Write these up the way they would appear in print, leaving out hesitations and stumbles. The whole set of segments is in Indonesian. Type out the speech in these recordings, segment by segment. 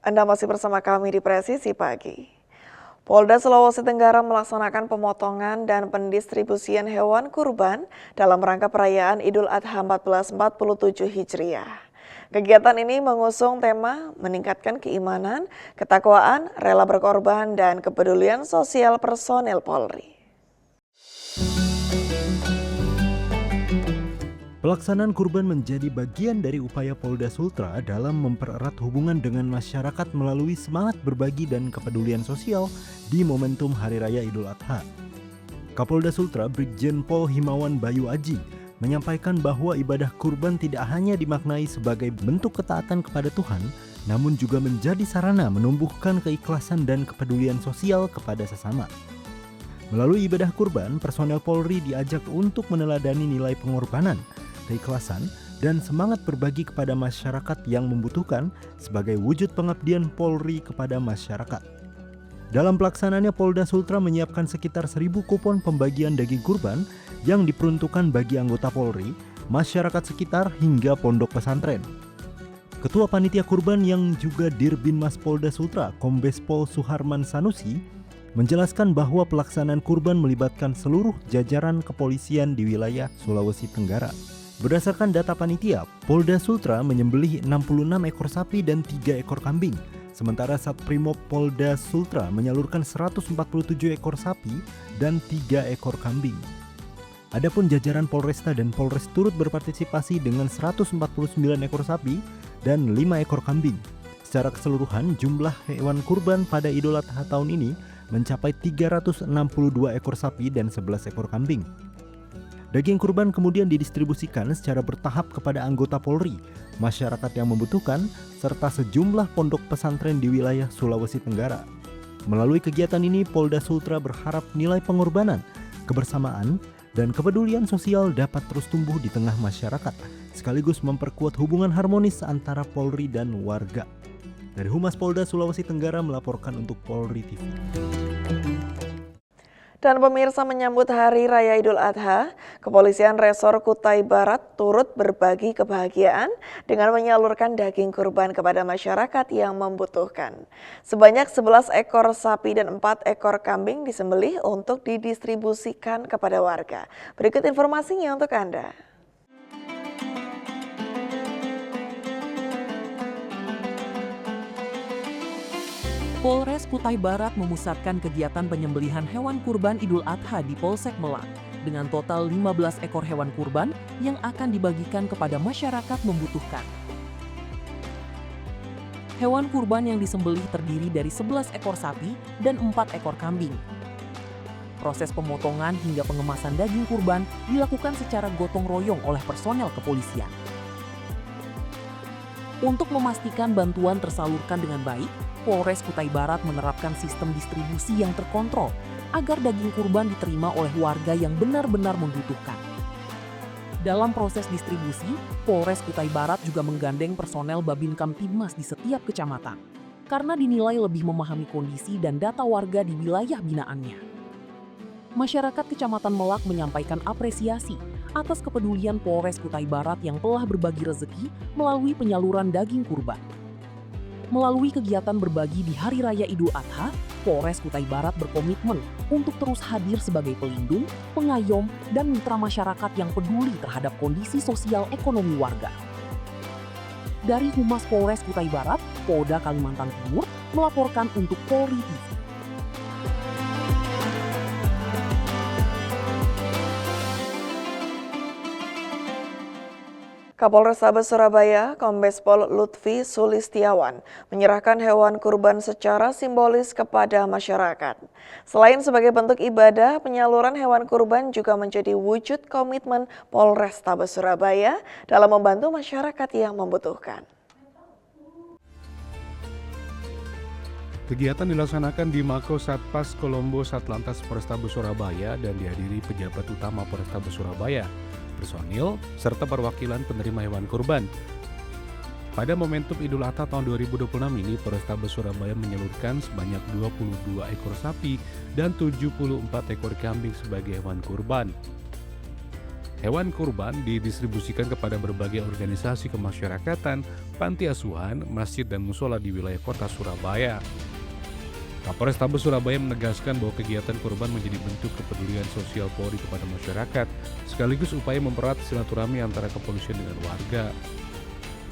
Anda masih bersama kami di Presisi Pagi. Polda Sulawesi Tenggara melaksanakan pemotongan dan pendistribusian hewan kurban dalam rangka perayaan Idul Adha 1447 Hijriah. Kegiatan ini mengusung tema meningkatkan keimanan, ketakwaan, rela berkorban, dan kepedulian sosial personel Polri. Pelaksanaan kurban menjadi bagian dari upaya Polda Sultra dalam mempererat hubungan dengan masyarakat melalui semangat berbagi dan kepedulian sosial di momentum Hari Raya Idul Adha. Kapolda Sultra Brigjen Pol Himawan Bayu Aji menyampaikan bahwa ibadah kurban tidak hanya dimaknai sebagai bentuk ketaatan kepada Tuhan, namun juga menjadi sarana menumbuhkan keikhlasan dan kepedulian sosial kepada sesama. Melalui ibadah kurban, personel Polri diajak untuk meneladani nilai pengorbanan, keikhlasan, dan semangat berbagi kepada masyarakat yang membutuhkan sebagai wujud pengabdian Polri kepada masyarakat. Dalam pelaksanaannya, Polda Sultra menyiapkan sekitar 1.000 kupon pembagian daging kurban yang diperuntukkan bagi anggota Polri, masyarakat sekitar, hingga pondok pesantren. Ketua Panitia Kurban yang juga Dirbinmas Polda Sultra, Kombes Pol Suharman Sanusi, menjelaskan bahwa pelaksanaan kurban melibatkan seluruh jajaran kepolisian di wilayah Sulawesi Tenggara. Berdasarkan data panitia, Polda Sultra menyembelih 66 ekor sapi dan 3 ekor kambing, sementara Satprimob Polda Sultra menyalurkan 147 ekor sapi dan 3 ekor kambing. Adapun jajaran Polresta dan Polres turut berpartisipasi dengan 149 ekor sapi dan 5 ekor kambing. Secara keseluruhan, jumlah hewan kurban pada Idul Adha tahun ini mencapai 362 ekor sapi dan 11 ekor kambing. Daging kurban kemudian didistribusikan secara bertahap kepada anggota Polri, masyarakat yang membutuhkan, serta sejumlah pondok pesantren di wilayah Sulawesi Tenggara. Melalui kegiatan ini, Polda Sultra berharap nilai pengorbanan, kebersamaan, dan kepedulian sosial dapat terus tumbuh di tengah masyarakat, sekaligus memperkuat hubungan harmonis antara Polri dan warga. Dari Humas Polda Sulawesi Tenggara melaporkan untuk Polri TV. Dan pemirsa, menyambut Hari Raya Idul Adha, Kepolisian Resor Kutai Barat turut berbagi kebahagiaan dengan menyalurkan daging kurban kepada masyarakat yang membutuhkan. Sebanyak 11 ekor sapi dan 4 ekor kambing disembelih untuk didistribusikan kepada warga. Berikut informasinya untuk Anda. Polres Kutai Barat memusatkan kegiatan penyembelihan hewan kurban Idul Adha di Polsek Merak dengan total 15 ekor hewan kurban yang akan dibagikan kepada masyarakat membutuhkan. Hewan kurban yang disembelih terdiri dari 11 ekor sapi dan 4 ekor kambing. Proses pemotongan hingga pengemasan daging kurban dilakukan secara gotong royong oleh personel kepolisian. Untuk memastikan bantuan tersalurkan dengan baik, Polres Kutai Barat menerapkan sistem distribusi yang terkontrol agar daging kurban diterima oleh warga yang benar-benar membutuhkan. Dalam proses distribusi, Polres Kutai Barat juga menggandeng personel Babin Kamtibmas di setiap kecamatan karena dinilai lebih memahami kondisi dan data warga di wilayah binaannya. Masyarakat Kecamatan Melak menyampaikan apresiasi atas kepedulian Polres Kutai Barat yang telah berbagi rezeki melalui penyaluran daging kurban. Melalui kegiatan berbagi di Hari Raya Idul Adha, Polres Kutai Barat berkomitmen untuk terus hadir sebagai pelindung, pengayom, dan mitra masyarakat yang peduli terhadap kondisi sosial ekonomi warga. Dari Humas Polres Kutai Barat, Polda Kalimantan Timur, melaporkan untuk Polri TV. Kapolrestabes Surabaya, Kombes Pol Lutfi Sulistiawan, menyerahkan hewan kurban secara simbolis kepada masyarakat. Selain sebagai bentuk ibadah, penyaluran hewan kurban juga menjadi wujud komitmen Polrestabes Surabaya dalam membantu masyarakat yang membutuhkan. Kegiatan dilaksanakan di Mako Satpas Kolombo Satlantas Polrestabes Surabaya dan dihadiri pejabat utama Polrestabes Surabaya, personil, serta perwakilan penerima hewan kurban. Pada momentum Idul Adha tahun 2026 ini, Polrestabes Surabaya menyalurkan sebanyak 22 ekor sapi dan 74 ekor kambing sebagai hewan kurban. Hewan kurban didistribusikan kepada berbagai organisasi kemasyarakatan, panti asuhan, masjid dan musola di wilayah kota Surabaya. Kapolrestabes Surabaya menegaskan bahwa kegiatan kurban menjadi bentuk kepedulian sosial Polri kepada masyarakat, sekaligus upaya mempererat silaturahmi antara kepolisian dengan warga.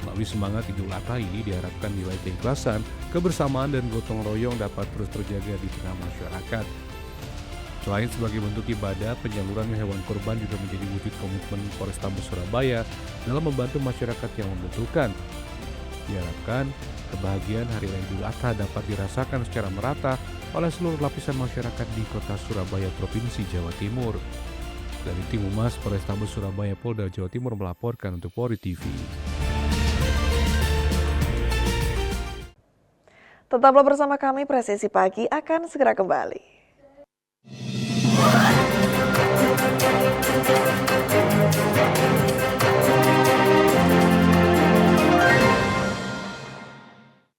Melalui semangat Idul Adha ini diharapkan nilai keikhlasan, kebersamaan dan gotong royong dapat terus terjaga di tengah masyarakat. Selain sebagai bentuk ibadah, penyaluran hewan kurban juga menjadi wujud komitmen Polrestabes Surabaya dalam membantu masyarakat yang membutuhkan. Diharapkan kebahagiaan Hari Raya Idul Adha dapat dirasakan secara merata oleh seluruh lapisan masyarakat di kota Surabaya, Provinsi Jawa Timur. Dari Tim Humas Polrestabes Surabaya Polda Jawa Timur melaporkan untuk Polri TV. Tetaplah bersama kami, Presisi Pagi akan segera kembali.